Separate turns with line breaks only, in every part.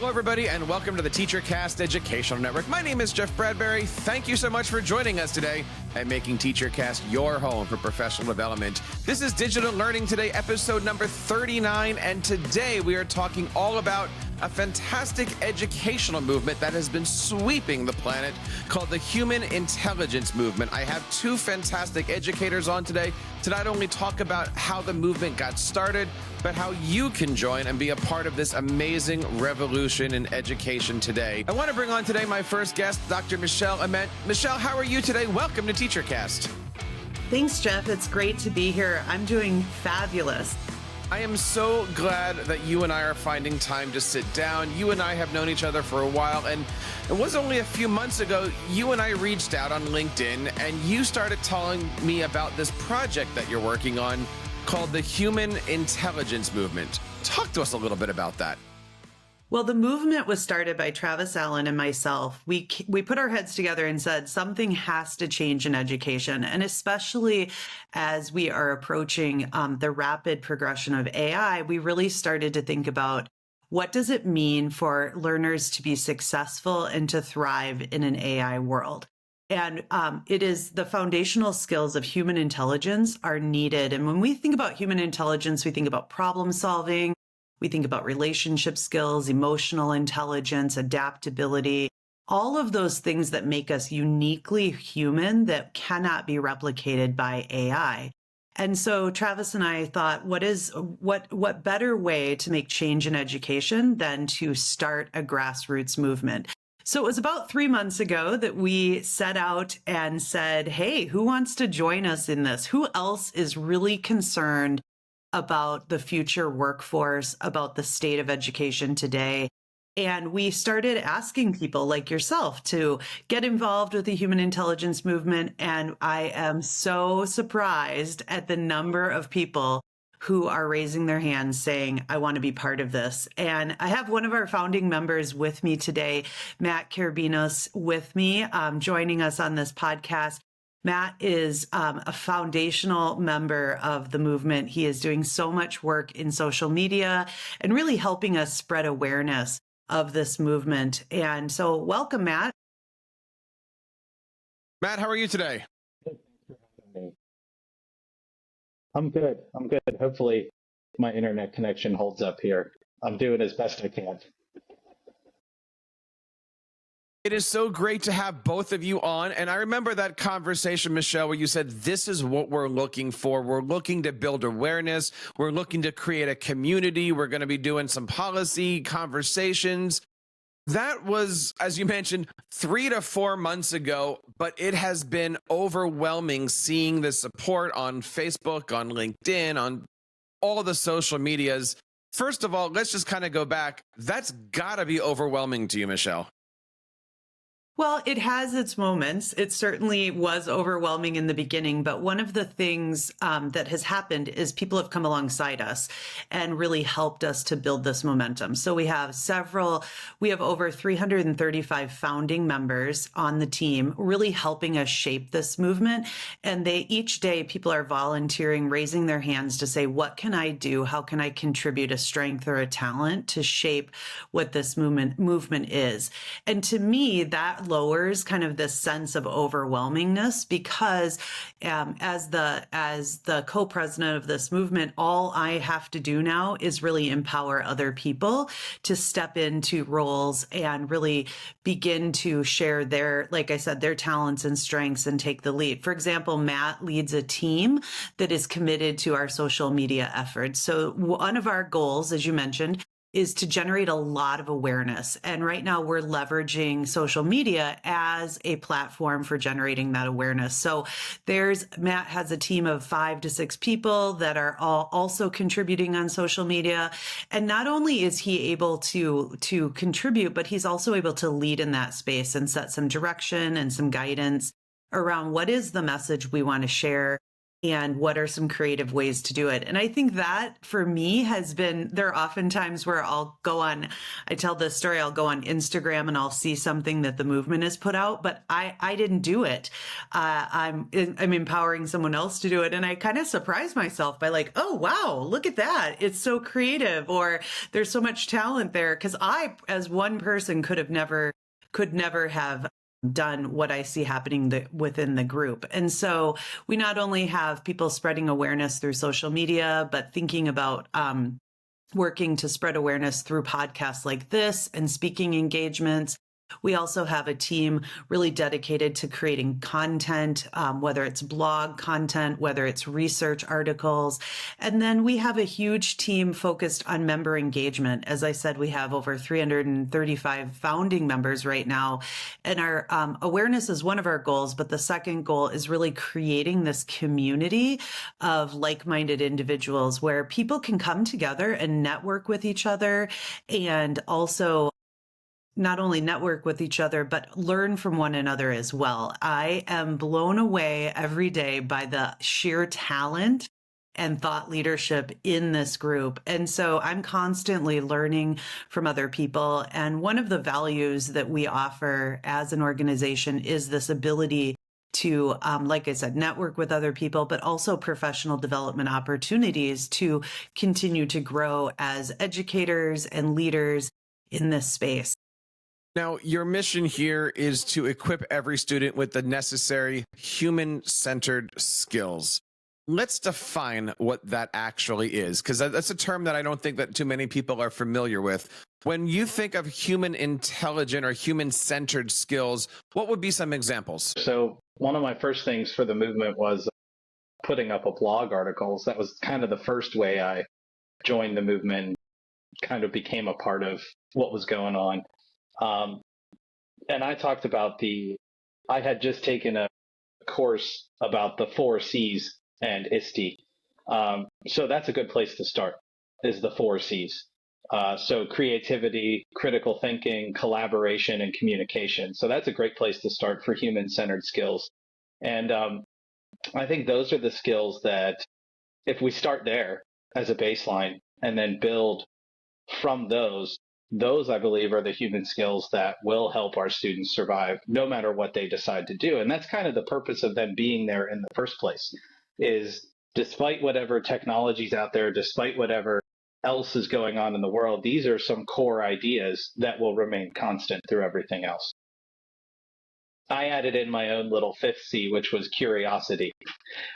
Hello, everybody, and welcome to the TeacherCast Educational Network. My name is Jeff Bradbury. Thank you so much for joining us today and making TeacherCast your home for professional development. This is Digital Learning Today, episode number 39, and today we are talking all about a fantastic educational movement that has been sweeping the planet called the Human Intelligence Movement. I have two fantastic educators on today to not only talk about how the movement got started, but how you can join and be a part of this amazing revolution in education today. I want to bring on today my first guest, Dr. Michelle Amant. Michelle, how are you today? Welcome to TeacherCast.
Thanks, Jeff. It's great to be here. I'm doing fabulous.
I am so glad that you and I are finding time to sit down. You and I have known each other for a while, and it was only a few months ago you and I reached out on LinkedIn and you started telling me about this project that you're working on called the Human Intelligence Movement. Talk to us a little bit about that.
Well, the movement was started by Travis Allen and myself. We put our heads together and said something has to change in education, and especially as we are approaching the rapid progression of AI, we really started to think about what does it mean for learners to be successful and to thrive in an AI world. And it is the foundational skills of human intelligence are needed. And when we think about human intelligence, we think about problem solving. We think about relationship skills, emotional intelligence, adaptability, all of those things that make us uniquely human that cannot be replicated by AI. And so Travis and I thought, what better way to make change in education than to start a grassroots movement? So it was about 3 months ago that we set out and said, hey, who wants to join us in this? Who else is really concerned about the future workforce, about the state of education today? And we started asking people like yourself to get involved with the Human Intelligence Movement. And I am so surprised at the number of people who are raising their hands saying, I want to be part of this. And I have one of our founding members with me today, Matt Carabinos, with me, joining us on this podcast. Matt is a foundational member of the movement. He is doing so much work in social media and really helping us spread awareness of this movement. And so welcome, Matt.
Matt, how are you today?
I'm good. Hopefully my internet connection holds up here. I'm doing as best I can.
It is so great to have both of you on. And I remember that conversation, Michelle, where you said, this is what we're looking for. We're looking to build awareness. We're looking to create a community. We're going to be doing some policy conversations. That was, as you mentioned, 3 to 4 months ago, but it has been overwhelming seeing the support on Facebook, on LinkedIn, on all the social medias. First of all, let's just kind of go back. That's got to be overwhelming to you, Michelle.
Well, it has its moments. It certainly was overwhelming in the beginning, but one of the things that has happened is people have come alongside us and really helped us to build this momentum. So we have over 335 founding members on the team, really helping us shape this movement. And each day people are volunteering, raising their hands to say, what can I do? How can I contribute a strength or a talent to shape what this movement is? And to me, that lowers kind of this sense of overwhelmingness because as the co-president of this movement, all I have to do now is really empower other people to step into roles and really begin to share their, like I said, their talents and strengths and take the lead. For example, Matt leads a team that is committed to our social media efforts. So one of our goals, as you mentioned, is to generate a lot of awareness. And right now we're leveraging social media as a platform for generating that awareness. So Matt has a team of 5 to 6 people that are all also contributing on social media. And not only is he able to contribute, but he's also able to lead in that space and set some direction and some guidance around what is the message we want to share. and what are some creative ways to do it. And I think that for me has been, there are often times where I tell this story, I'll go on Instagram and I'll see something that the movement has put out, but I didn't do it. I'm empowering someone else to do it. And I kind of surprise myself by like, oh, wow, look at that. It's so creative, or there's so much talent there. Cause I, as one person, could never have done what I see happening within the group. And so we not only have people spreading awareness through social media, but thinking about working to spread awareness through podcasts like this and speaking engagements. We also have a team really dedicated to creating content, whether it's blog content, whether it's research articles. And then we have a huge team focused on member engagement. As I said, we have over 335 founding members right now. And our awareness is one of our goals, but the second goal is really creating this community of like-minded individuals where people can come together and network with each other, and also not only network with each other, but learn from one another as well. I am blown away every day by the sheer talent and thought leadership in this group. And so I'm constantly learning from other people. And one of the values that we offer as an organization is this ability to, like I said, network with other people, but also professional development opportunities to continue to grow as educators and leaders in this space.
Now, your mission here is to equip every student with the necessary human-centered skills. Let's define what that actually is, because that's a term that I don't think that too many people are familiar with. When you think of human intelligent or human-centered skills, what would be some examples?
So one of my first things for the movement was putting up a blog articles. That was kind of the first way I joined the movement, kind of became a part of what was going on. And I talked about I had just taken a course about the 4 C's and ISTE. So that's a good place to start, is the 4 C's. So creativity, critical thinking, collaboration, and communication. So that's a great place to start for human-centered skills. And I think those are the skills that if we start there as a baseline and then build from those, I believe, are the human skills that will help our students survive no matter what they decide to do. And that's kind of the purpose of them being there in the first place, is despite whatever technology's out there, despite whatever else is going on in the world, these are some core ideas that will remain constant through everything else. I added in my own little 5th C, which was curiosity.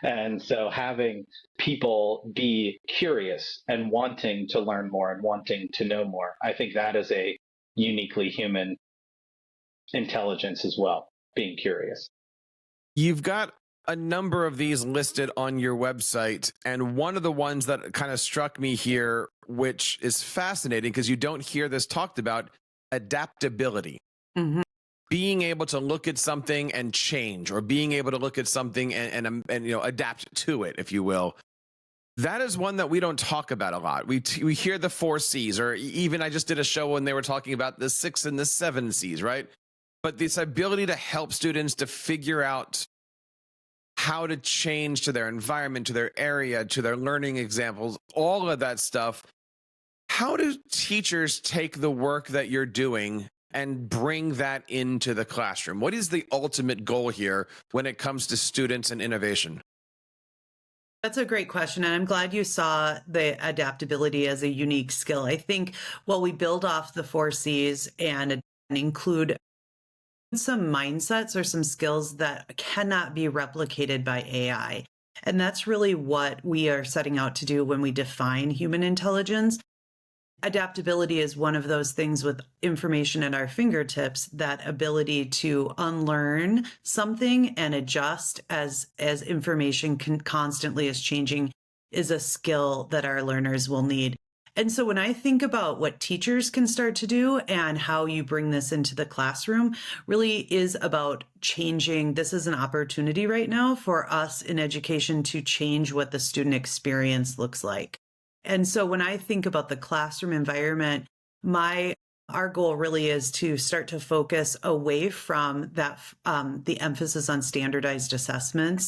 And so having people be curious and wanting to learn more and wanting to know more, I think that is a uniquely human intelligence as well, being curious.
You've got a number of these listed on your website, and one of the ones that kind of struck me here, which is fascinating because you don't hear this talked about, adaptability.
Mm-hmm.
Being able to look at something and change, or being able to look at something and adapt to it, if you will. That is one that we don't talk about a lot. We hear the 4 C's, or even I just did a show when they were talking about the 6 and the 7 C's, right? But this ability to help students to figure out how to change to their environment, to their area, to their learning examples, all of that stuff. How do teachers take the work that you're doing and bring that into the classroom? What is the ultimate goal here when it comes to students and innovation?
That's a great question. And I'm glad you saw the adaptability as a unique skill. I think while we build off the 4 C's and include some mindsets or some skills that cannot be replicated by AI. And that's really what we are setting out to do when we define human intelligence. Adaptability is one of those things with information at our fingertips, that ability to unlearn something and adjust as information constantly is changing is a skill that our learners will need. And so when I think about what teachers can start to do and how you bring this into the classroom, really is about changing. This is an opportunity right now for us in education to change what the student experience looks like. And so when I think about the classroom environment, our goal really is to start to focus away from that, the emphasis on standardized assessments,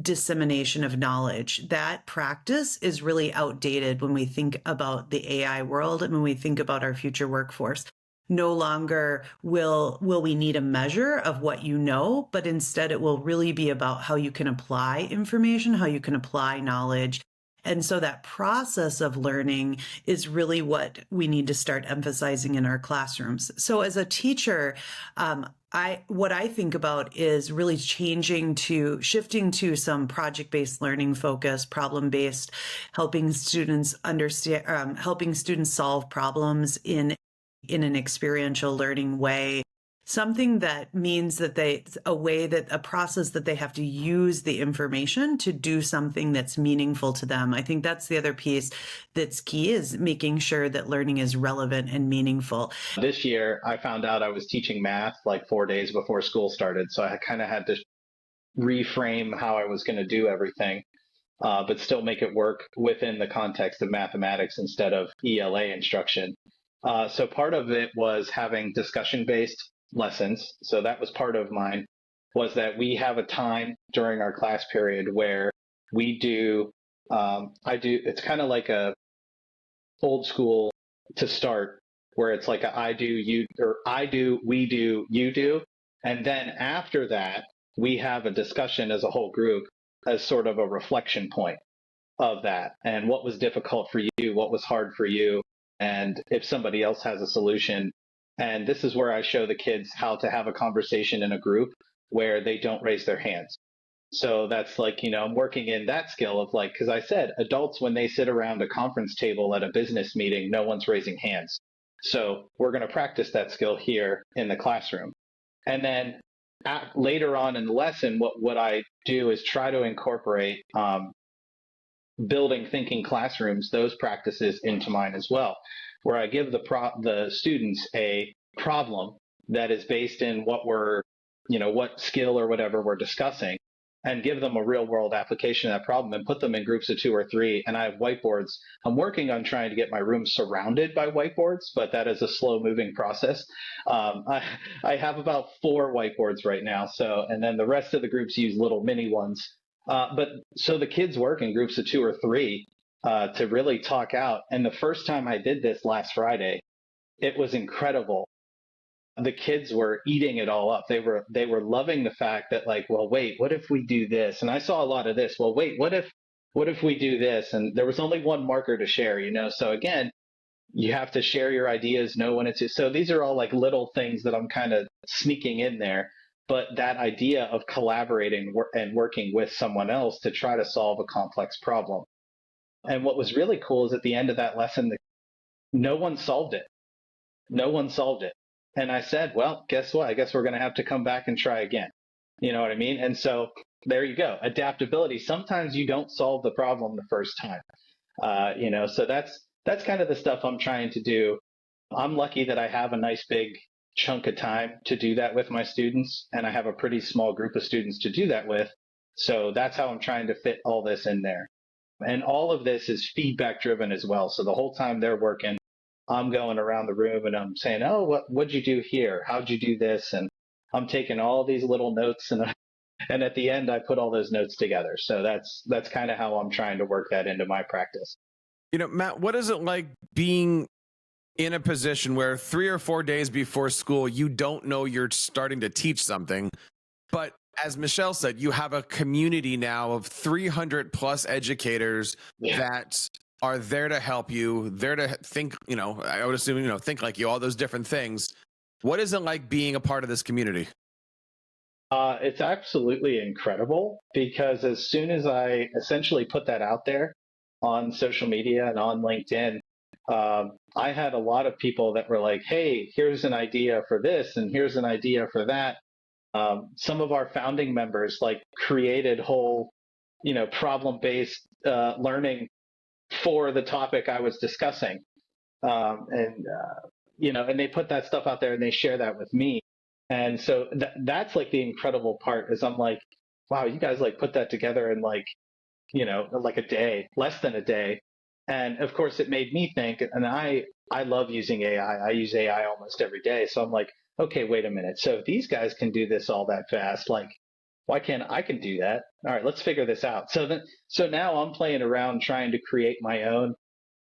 dissemination of knowledge. That practice is really outdated when we think about the AI world and when we think about our future workforce. No longer will we need a measure of what you know, but instead it will really be about how you can apply information, how you can apply knowledge. And so that process of learning is really what we need to start emphasizing in our classrooms. So as a teacher, what I think about is really shifting to some project-based learning focus, problem-based, helping students understand, helping students solve problems in an experiential learning way. Something that means that a process that they have to use the information to do something that's meaningful to them. I think that's the other piece that's key, is making sure that learning is relevant and meaningful.
This year, I found out I was teaching math like 4 days before school started. So I kind of had to reframe how I was going to do everything, but still make it work within the context of mathematics instead of ELA instruction. So part of it was having discussion-based lessons. So that was part of mine, was that we have a time during our class period where we do, it's kind of like a old school to start, where it's like I do, you, or I do, we do, you do. And then after that, we have a discussion as a whole group as sort of a reflection point of that. And what was difficult for you? What was hard for you? And if somebody else has a solution. And this is where I show the kids how to have a conversation in a group where they don't raise their hands. So that's like, I'm working in that skill of like, because I said adults, when they sit around a conference table at a business meeting, no one's raising hands. So we're going to practice that skill here in the classroom. And then later on in the lesson, what I do is try to incorporate building thinking classrooms, those practices into mine as well, where I give the students a problem that is based in what skill or whatever we're discussing, and give them a real world application of that problem and put them in groups of 2 or 3. And I have whiteboards. I'm working on trying to get my room surrounded by whiteboards, but that is a slow moving process. I have about 4 whiteboards right now. And then the rest of the groups use little mini ones. But so the kids work in groups of 2 or 3 to really talk out. And the first time I did this last Friday, it was incredible. The kids were eating it all up. They were loving the fact that, like, well, wait, what if we do this? And I saw a lot of this. Well, wait, what if we do this? And there was only one marker to share, So again, you have to share your ideas, know when it's. So these are all like little things that I'm kind of sneaking in there. But that idea of collaborating and working with someone else to try to solve a complex problem. And what was really cool is at the end of that lesson, no one solved it. No one solved it. And I said, well, guess what? I guess we're going to have to come back and try again. You know what I mean? And so there you go. Adaptability. Sometimes you don't solve the problem the first time. So that's kind of the stuff I'm trying to do. I'm lucky that I have a nice big chunk of time to do that with my students. And I have a pretty small group of students to do that with. So that's how I'm trying to fit all this in there. And all of this is feedback driven as well. So the whole time they're working, I'm going around the room and I'm saying, oh, what'd you do here? How'd you do this? And I'm taking all these little notes and at the end I put all those notes together. So that's kind of how I'm trying to work that into my practice.
Matt, what is it like being in a position where 3 or 4 days before school, you don't know you're starting to teach something, but as Michelle said, you have a community now of 300 plus educators that are there to help you, there to think, I would assume, think like you, all those different things. What is it like being a part of this community?
It's absolutely incredible, because as soon as I essentially put that out there on social media and on LinkedIn, I had a lot of people that were like, hey, here's an idea for this and here's an idea for that. Some of our founding members created whole, problem-based learning for the topic I was discussing. And they put that stuff out there and they share that with me. And so that's the incredible part, is I'm like, wow, you guys put that together in a day, less than a day. And of course it made me think, and I love using AI. I use AI almost every day. So I'm like, okay, wait a minute. So if these guys can do this all that fast, I can do that. All right, let's figure this out. So now I'm playing around trying to create my own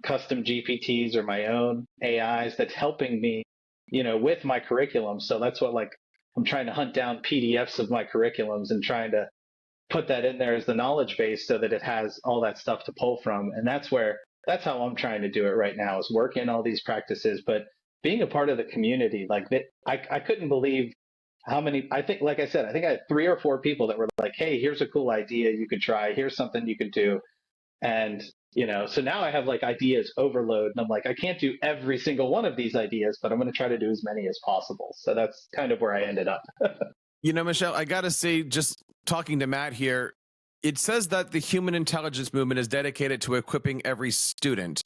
custom GPTs or my own AIs that's helping me, with my curriculum. So that's what like I'm trying to hunt down PDFs of my curriculums and trying to put that in there as the knowledge base so that it has all that stuff to pull from. And that's how I'm trying to do it right now, is work in all these practices, but being a part of the community. Like that, I couldn't believe how many, I think, like I said, I think I had 3 or 4 people that were like, hey, here's a cool idea you could try. Here's something you could do. And, so now I have like ideas overload, and I'm like, I can't do every single one of these ideas, but I'm going to try to do as many as possible. So that's kind of where I ended up.
Michelle, I got to say, just talking to Matt here, it says that the human intelligence movement is dedicated to equipping every student.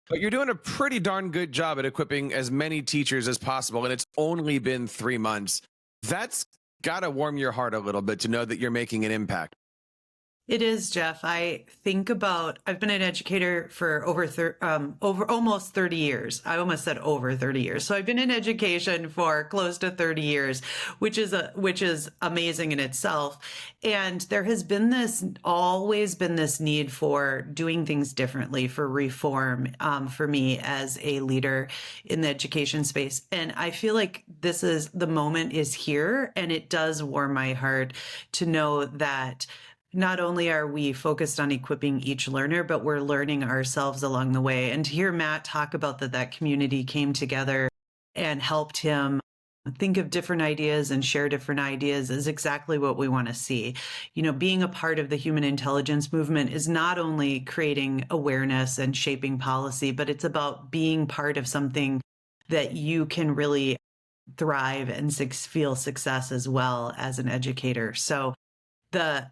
But you're doing a pretty darn good job at equipping as many teachers as possible, and it's only been 3 months. That's got to warm your heart a little bit to know that you're making an impact.
It is, Jeff. I've been an educator for over almost 30 years. I almost said over 30 years. So I've been in education for close to 30 years, which is amazing in itself. And there has always been this need for doing things differently, for reform, for me as a leader in the education space. And I feel like the moment is here, and it does warm my heart to know that not only are we focused on equipping each learner, but we're learning ourselves along the way. And to hear Matt talk about that community came together and helped him think of different ideas and share different ideas is exactly what we want to see. Being a part of the human intelligence movement is not only creating awareness and shaping policy, but it's about being part of something that you can really thrive and feel success as well as an educator. So the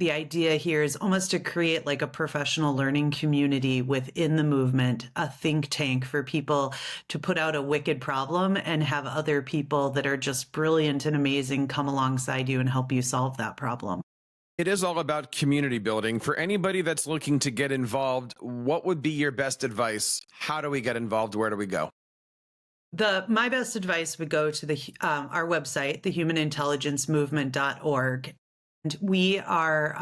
idea here is almost to create like a professional learning community within the movement, a think tank for people to put out a wicked problem and have other people that are just brilliant and amazing come alongside you and help you solve that problem.
It is all about community building. For anybody that's looking to get involved, what would be your best advice? How do we get involved? Where do we go?
My best advice would go to our website, thehumanintelligencemovement.org. And we are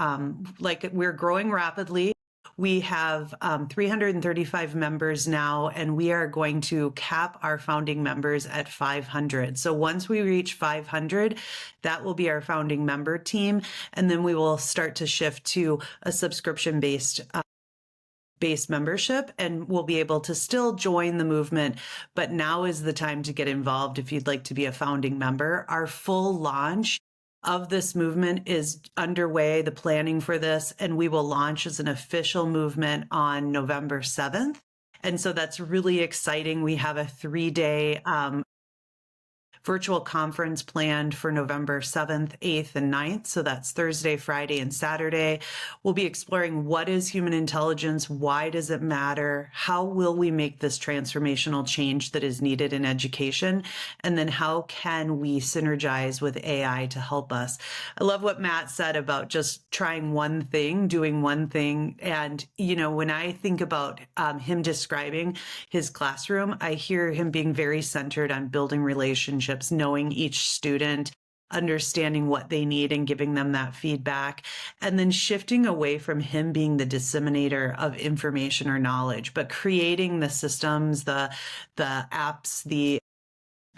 we're growing rapidly. We have 335 members now, and we are going to cap our founding members at 500. So once we reach 500, that will be our founding member team. And then we will start to shift to a subscription-based membership, and we'll be able to still join the movement. But now is the time to get involved if you'd like to be a founding member. Our full launch of this movement is underway, the planning for this, and we will launch as an official movement on November 7th. And so that's really exciting. We have a 3-day virtual conference planned for November 7th, 8th, and 9th. So that's Thursday, Friday, and Saturday. We'll be exploring what is human intelligence? Why does it matter? How will we make this transformational change that is needed in education? And then how can we synergize with AI to help us? I love what Matt said about just trying one thing, doing one thing. And, when I think about him describing his classroom, I hear him being very centered on building relationships, knowing each student, understanding what they need and giving them that feedback, and then shifting away from him being the disseminator of information or knowledge, but creating the systems, the apps, the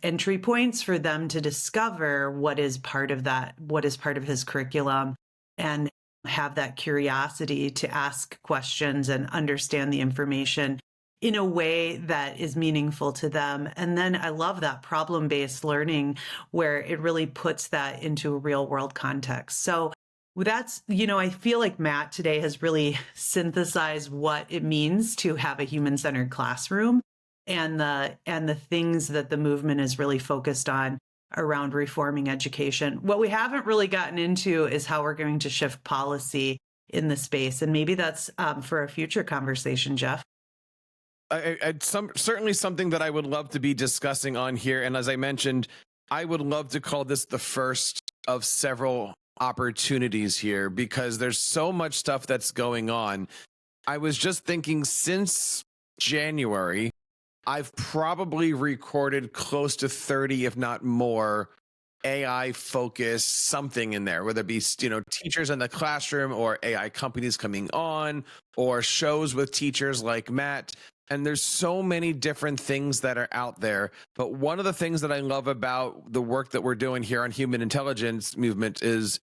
entry points for them to discover what is part of his curriculum, and have that curiosity to ask questions and understand the information in a way that is meaningful to them. And then I love that problem-based learning where it really puts that into a real-world context. So that's, I feel like Matt today has really synthesized what it means to have a human-centered classroom and the things that the movement is really focused on around reforming education. What we haven't really gotten into is how we're going to shift policy in the space. And maybe that's for a future conversation, Jeff.
Certainly something that I would love to be discussing on here. And as I mentioned, I would love to call this the first of several opportunities here because there's so much stuff that's going on. I was just thinking since January, I've probably recorded close to 30, if not more, AI focused something in there, whether it be, teachers in the classroom or AI companies coming on or shows with teachers like Matt. And there's so many different things that are out there. But one of the things that I love about the work that we're doing here on Human Intelligence Movement is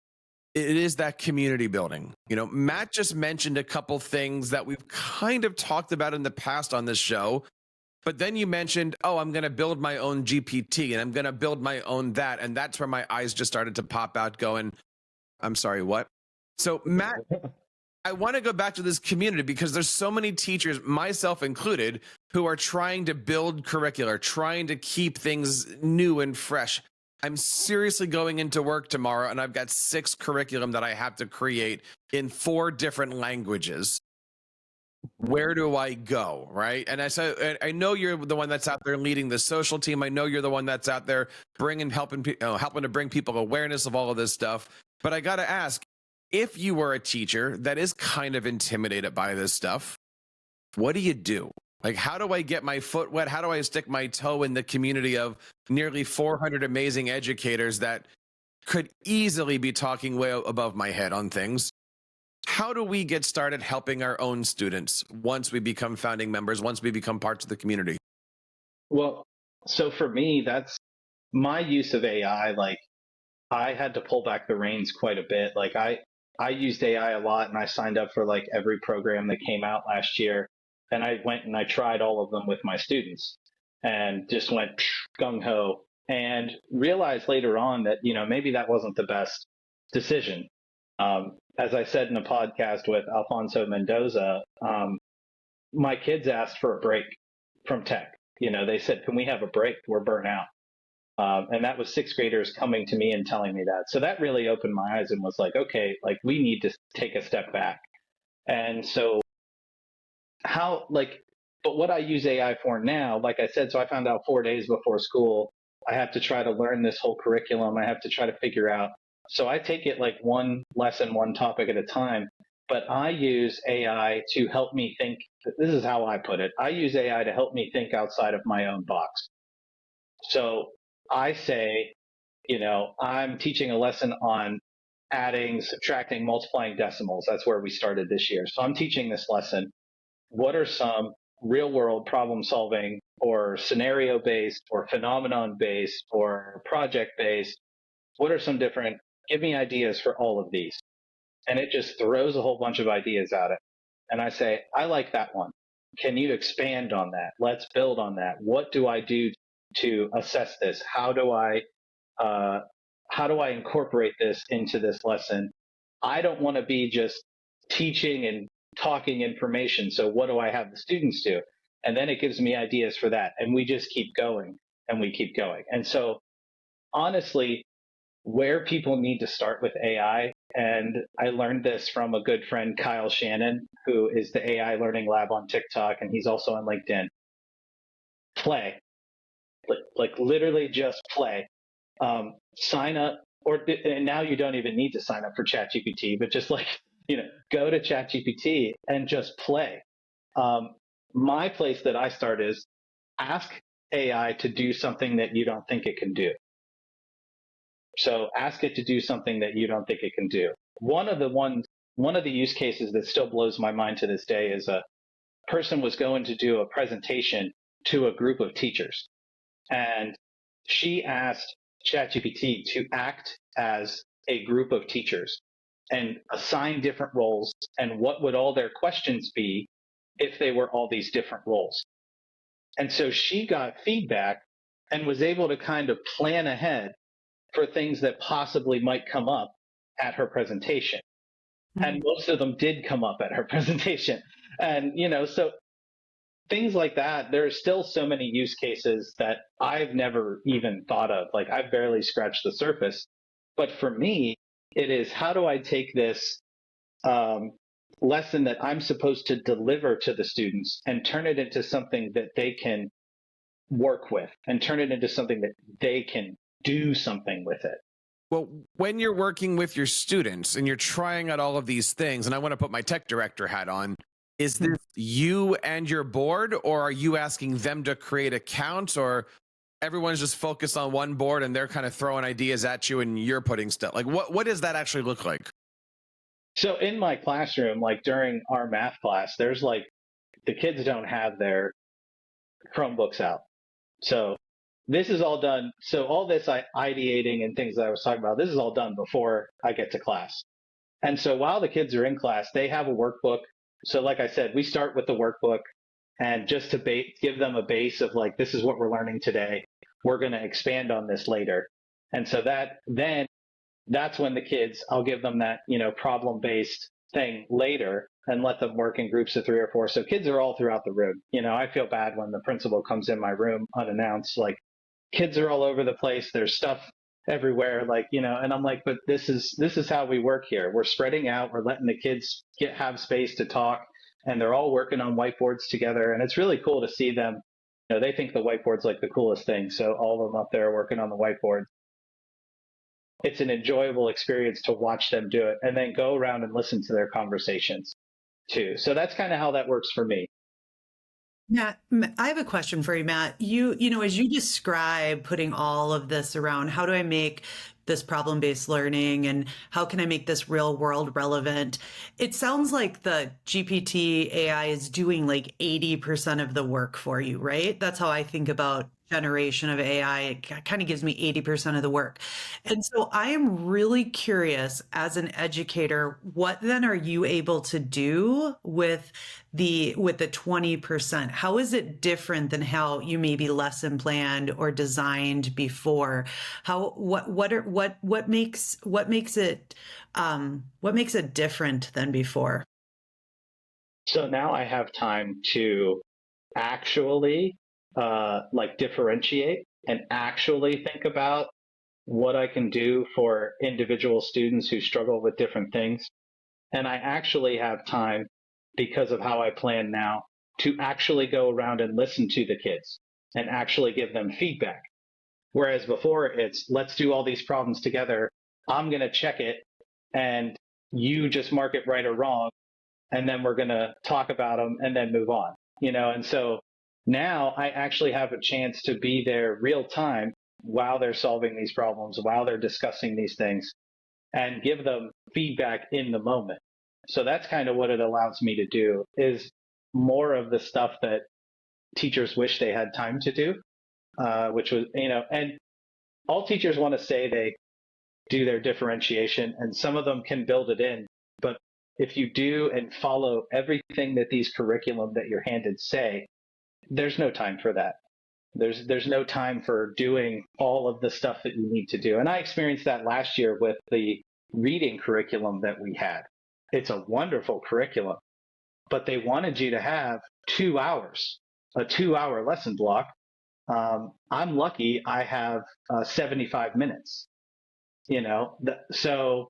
it is that community building. Matt just mentioned a couple things that we've kind of talked about in the past on this show. But then you mentioned, I'm going to build my own GPT and I'm going to build my own that. And that's where my eyes just started to pop out going, I'm sorry, what? So Matt, I want to go back to this community because there's so many teachers, myself included, who are trying to build curricula, trying to keep things new and fresh. I'm seriously going into work tomorrow and I've got 6 curriculum that I have to create in 4 different languages. Where do I go? Right. And I know you're the one that's out there leading the social team. I know you're the one that's out there helping to bring people awareness of all of this stuff. But I got to ask, if you were a teacher that is kind of intimidated by this stuff, what do you do? Like, how do I get my foot wet? How do I stick my toe in the community of nearly 400 amazing educators that could easily be talking way above my head on things? How do we get started helping our own students once we become founding members, once we become parts of the community?
Well, so for me, that's my use of AI. Like, I had to pull back the reins quite a bit. Like, I used AI a lot and I signed up for like every program that came out last year. And I went and I tried all of them with my students and just went gung ho and realized later on that, maybe that wasn't the best decision. As I said in a podcast with Alfonso Mendoza, my kids asked for a break from tech. They said, can we have a break? We're burnt out. And that was 6th graders coming to me and telling me that. So that really opened my eyes and was like, okay, like we need to take a step back. And so but what I use AI for now, like I said, so I found out 4 days before school, I have to try to learn this whole curriculum. I have to try to figure out. So I take it like one lesson, one topic at a time, but I use AI to help me think. This is how I put it. I use AI to help me think outside of my own box. So I say, I'm teaching a lesson on adding, subtracting, multiplying decimals. That's where we started this year. So I'm teaching this lesson. What are some real world problem solving or scenario based or phenomenon based or project based? What are some different, give me ideas for all of these. And it just throws a whole bunch of ideas at it. And I say, I like that one. Can you expand on that? Let's build on that. What do I do to assess this? How do I incorporate this into this lesson? I don't want to be just teaching and talking information. So what do I have the students do? And then it gives me ideas for that. And we just keep going and we keep going. And so honestly, where people need to start with AI, and I learned this from a good friend, Kyle Shannon, who is the AI Learning Lab on TikTok, and he's also on LinkedIn. Play. Like literally just play. Sign up, and now you don't even need to sign up for ChatGPT, but just go to ChatGPT and just play. My place that I start is ask AI to do something that you don't think it can do. So ask it to do something that you don't think it can do. One of the use cases that still blows my mind to this day is a person was going to do a presentation to a group of teachers. And she asked ChatGPT to act as a group of teachers and assign different roles and what would all their questions be if they were all these different roles. And so she got feedback and was able to kind of plan ahead for things that possibly might come up at her presentation. Mm-hmm. And most of them did come up at her presentation. And, so things like that, there are still so many use cases that I've never even thought of. Like I've barely scratched the surface. But for me, it is how do I take this lesson that I'm supposed to deliver to the students and turn it into something that they can work with and turn it into something that they can do something with it.
Well, when you're working with your students and you're trying out all of these things, and I want to put my tech director hat on, is this you and your board, or are you asking them to create accounts, or everyone's just focused on one board and they're kind of throwing ideas at you and you're putting stuff? Like what does that actually look like?
So in my classroom, like during our math class, there's like the kids don't have their Chromebooks out. So this is all done. So all this ideating and things that I was talking about, this is all done before I get to class. And so while the kids are in class, they have a workbook. So like I said, we start with the workbook and just to give them a base of like, this is what we're learning today. We're going to expand on this later. And so that's when the kids, I'll give them that, problem-based thing later and let them work in groups of 3 or 4. So kids are all throughout the room. I feel bad when the principal comes in my room unannounced, like kids are all over the place. There's stuff everywhere, and I'm like, but this is how we work here. We're spreading out. We're letting the kids have space to talk, and they're all working on whiteboards together. And it's really cool to see them. They think the whiteboard's like the coolest thing. So all of them up there working on the whiteboard. It's an enjoyable experience to watch them do it and then go around and listen to their conversations too. So that's kind of how that works for me.
Matt, I have a question for you, Matt. As you describe putting all of this around, how do I make this problem-based learning and how can I make this real world relevant? It sounds like the GPT AI is doing like 80% of the work for you, right? That's how I think about generation of AI. It kind of gives me 80% of the work. And so I am really curious as an educator, what then are you able to do with the 20%? How is it different than how you maybe lesson planned or designed before? What makes it different than before?
So now I have time to actually differentiate and actually think about what I can do for individual students who struggle with different things. And I actually have time, because of how I plan now, to actually go around and listen to the kids and actually give them feedback. Whereas before it's, let's do all these problems together. I'm going to check it and you just mark it right or wrong. And then we're going to talk about them and then move on, and so now I actually have a chance to be there real time while they're solving these problems, while they're discussing these things, and give them feedback in the moment. So that's kind of what it allows me to do, is more of the stuff that teachers wish they had time to do, which was, and all teachers want to say they do their differentiation, and some of them can build it in. But if you do and follow everything that these curriculum that you're handed say, there's no time for that. There's no time for doing all of the stuff that you need to do. And I experienced that last year with the reading curriculum that we had. It's a wonderful curriculum, but they wanted you to have 2 hours, a 2-hour lesson block. I'm lucky I have 75 minutes, so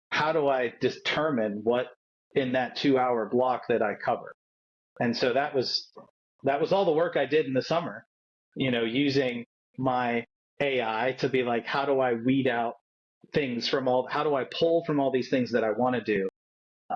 how do I determine what in that 2-hour block that I cover? And so that was all the work I did in the summer, using my AI to be like, how do I weed out things how do I pull from all these things that I want to do?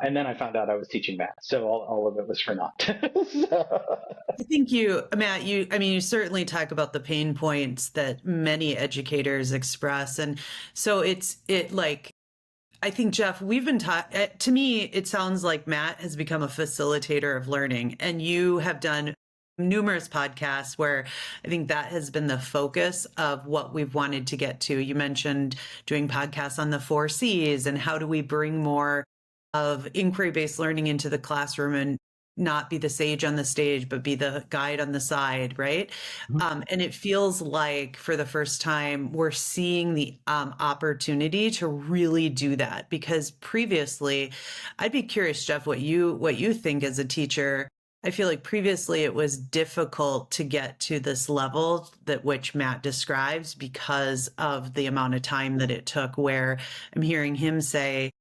And then I found out I was teaching math. So all of it was for naught.
I think Matt, you certainly talk about the pain points that many educators express. And so I think, Jeff, we've been to me, it sounds like Matt has become a facilitator of learning, and you have done numerous podcasts where I think that has been the focus of what we've wanted to get to. You mentioned doing podcasts on the 4 C's and how do we bring more of inquiry-based learning into the classroom and not be the sage on the stage, but be the guide on the side, right? Mm-hmm. And it feels like for the first time, we're seeing the opportunity to really do that, because previously, I'd be curious, Jeff, what you think as a teacher. I feel like previously it was difficult to get to this level that which Matt describes because of the amount of time that it took, where I'm hearing him say,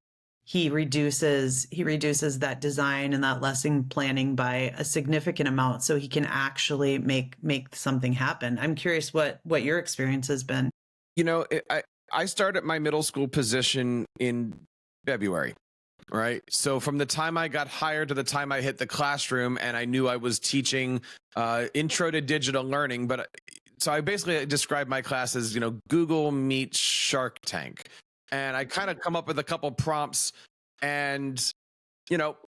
he reduces that design and that lesson planning by a significant amount so he can actually make something happen. I'm curious what your experience has been.
I started my middle school position in February, right? So from the time I got hired to the time I hit the classroom, and I knew I was teaching intro to digital learning, but so I basically describe my class as, Google meets Shark Tank. And I kind of come up with a couple prompts, and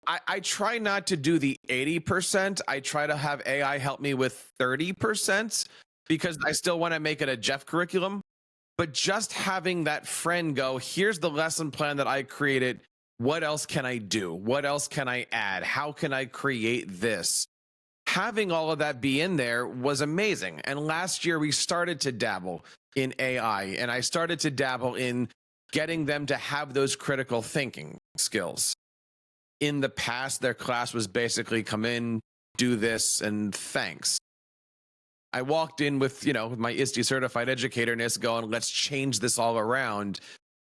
I try not to do the 80%. I try to have AI help me with 30% because I still want to make it a Jeff curriculum. But just having that friend go, here's the lesson plan that I created. What else can I do? What else can I add? How can I create this? Having all of that be in there was amazing. And last year we started to dabble in AI, and I started to dabble in getting them to have those critical thinking skills. In the past, their class was basically come in, do this, and thanks. I walked in with, with my ISTE certified educatorness going, let's change this all around.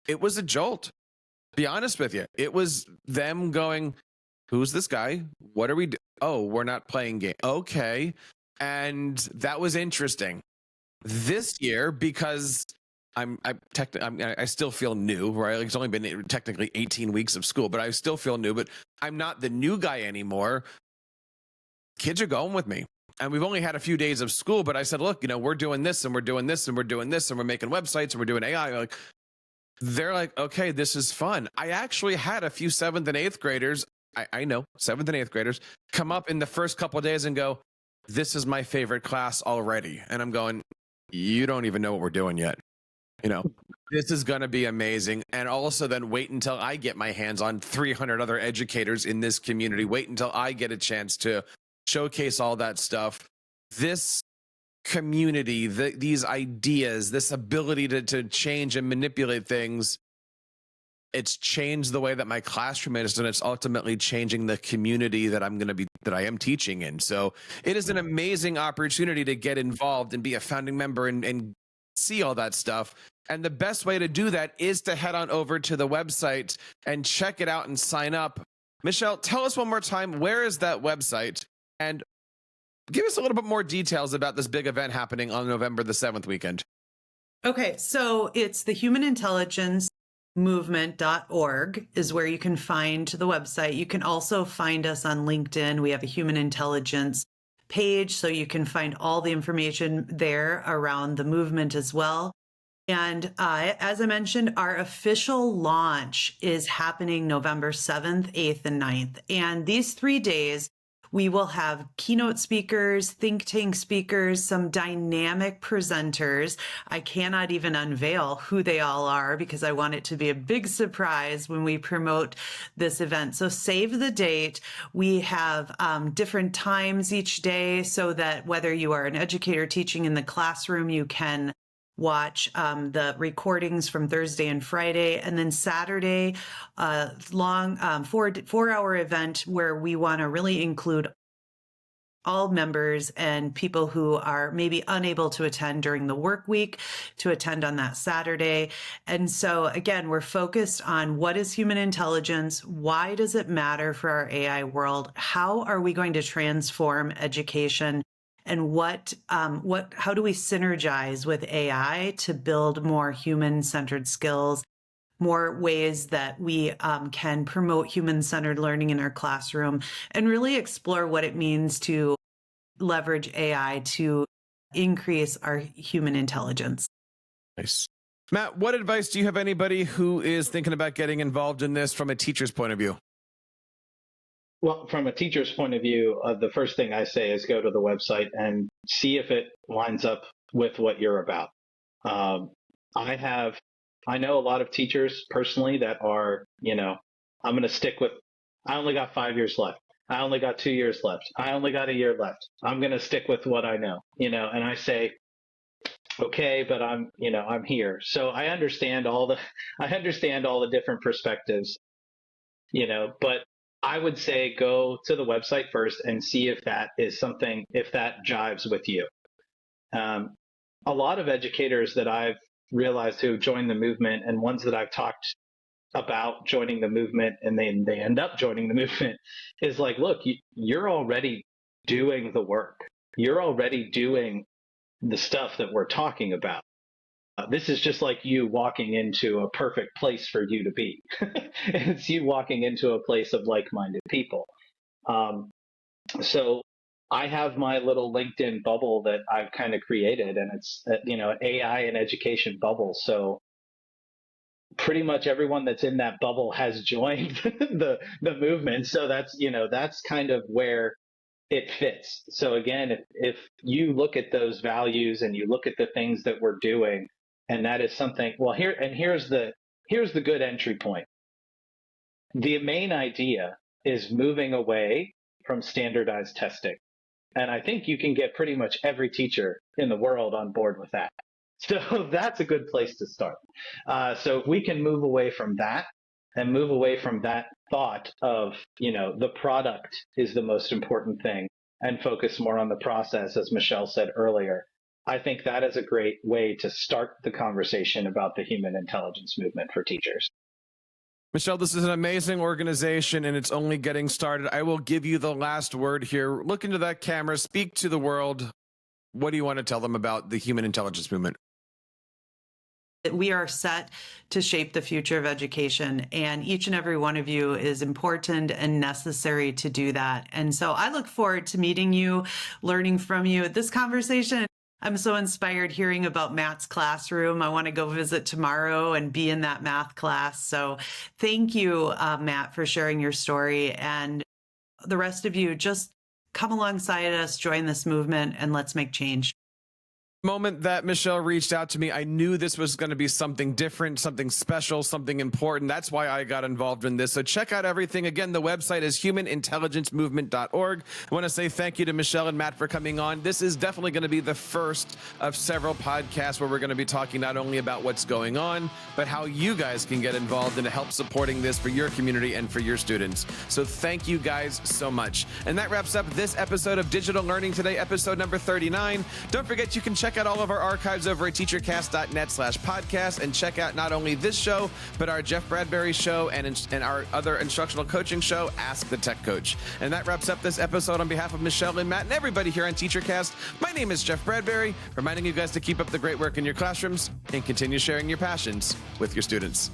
It was a jolt, to be honest with you. It was them going, who's this guy? What are we doing? Oh, we're not playing game. Okay. And that was interesting. This year, because I still feel new, right? Like it's only been technically 18 weeks of school, but I still feel new, but I'm not the new guy anymore. Kids are going with me. And we've only had a few days of school, but I said, look, we're doing this and we're doing this and we're doing this and we're making websites and we're doing AI. They're like, okay, this is fun. I actually had a few 7th and 8th graders. I know 7th and 8th graders come up in the first couple of days and go, this is my favorite class already. And I'm going, you don't even know what we're doing yet. This is going to be amazing. And also then wait until I get my hands on 300 other educators in this community. Wait until I get a chance to showcase all that stuff. This community, these ideas, this ability to change and manipulate things, it's changed the way that my classroom is, and it's ultimately changing the community that I am teaching in. So it is an amazing opportunity to get involved and be a founding member and see all that stuff. And the best way to do that is to head on over to the website and check it out and sign up. Michelle, tell us one more time, where is that website? And give us a little bit more details about this big event happening on November the 7th weekend.
Okay, so it's the Human Intelligence movement.org is where you can find the website. You can also find us on LinkedIn. We have a human intelligence page, so you can find all the information there around the movement as well. And as I mentioned, our official launch is happening November 7th, 8th, and 9th. And these 3 days, we will have keynote speakers, think tank speakers, some dynamic presenters. I cannot even unveil who they all are because I want it to be a big surprise when we promote this event. So save the date. We have different times each day so that whether you are an educator teaching in the classroom, you can watch the recordings from Thursday and Friday, and then Saturday, long 4-hour event where we want to really include all members and people who are maybe unable to attend during the work week to attend on that Saturday. And so again, we're focused on what is human intelligence? Why does it matter for our AI world? How are we going to transform education? And how do we synergize with AI to build more human-centered skills, more ways that we can promote human-centered learning in our classroom, and really explore what it means to leverage AI to increase our human intelligence.
Nice. Matt, what advice do you have anybody who is thinking about getting involved in this from a teacher's point of view?
Well, from a teacher's point of view, the first thing I say is go to the website and see if it lines up with what you're about. I know a lot of teachers personally that are, I'm going to stick with, I only got 5 years left. I only got 2 years left. I only got a year left. I'm going to stick with what I know, and I say, okay, but I'm here. So I understand all the different perspectives, but I would say go to the website first and see if that jives with you. A lot of educators that I've realized who joined the movement and ones that I've talked about joining the movement and they end up joining the movement is like, look, you're already doing the work. You're already doing the stuff that we're talking about. This is just like you walking into a perfect place for you to be. It's you walking into a place of like-minded people. So I have my little LinkedIn bubble that I've kind of created, and it's AI and education bubble. So pretty much everyone that's in that bubble has joined the movement. So that's kind of where it fits. So again, if you look at those values and you look at the things that we're doing, and that is something, well, here's the good entry point. The main idea is moving away from standardized testing. And I think you can get pretty much every teacher in the world on board with that. So that's a good place to start. So if we can move away from that and move away from that thought of, the product is the most important thing and focus more on the process, as Michelle said earlier, I think that is a great way to start the conversation about the human intelligence movement for teachers.
Michelle, this is an amazing organization, and it's only getting started. I will give you the last word here. Look into that camera, speak to the world. What do you want to tell them about the human intelligence movement?
We are set to shape the future of education, and each and every one of you is important and necessary to do that. And so I look forward to meeting you, learning from you. This conversation, I'm so inspired hearing about Matt's classroom. I want to go visit tomorrow and be in that math class. So thank you, Matt, for sharing your story. And the rest of you, just come alongside us, join this movement, and let's make change.
Moment that Michelle reached out to me, I knew this was going to be something different, something special, something important. That's why I got involved in this. So check out everything. Again, the website is humanintelligencemovement.org. I want to say thank you to Michelle and Matt for coming on. This is definitely going to be the first of several podcasts where we're going to be talking not only about what's going on, but how you guys can get involved and help supporting this for your community and for your students. So thank you guys so much. And that wraps up this episode of Digital Learning Today, episode number 39. Don't forget, you can check out all of our archives over at teachercast.net/podcast and check out not only this show, but our Jeff Bradbury show and our other instructional coaching show, Ask the Tech Coach. And that wraps up this episode. On behalf of Michelle and Matt and everybody here on TeacherCast, my name is Jeff Bradbury, reminding you guys to keep up the great work in your classrooms and continue sharing your passions with your students.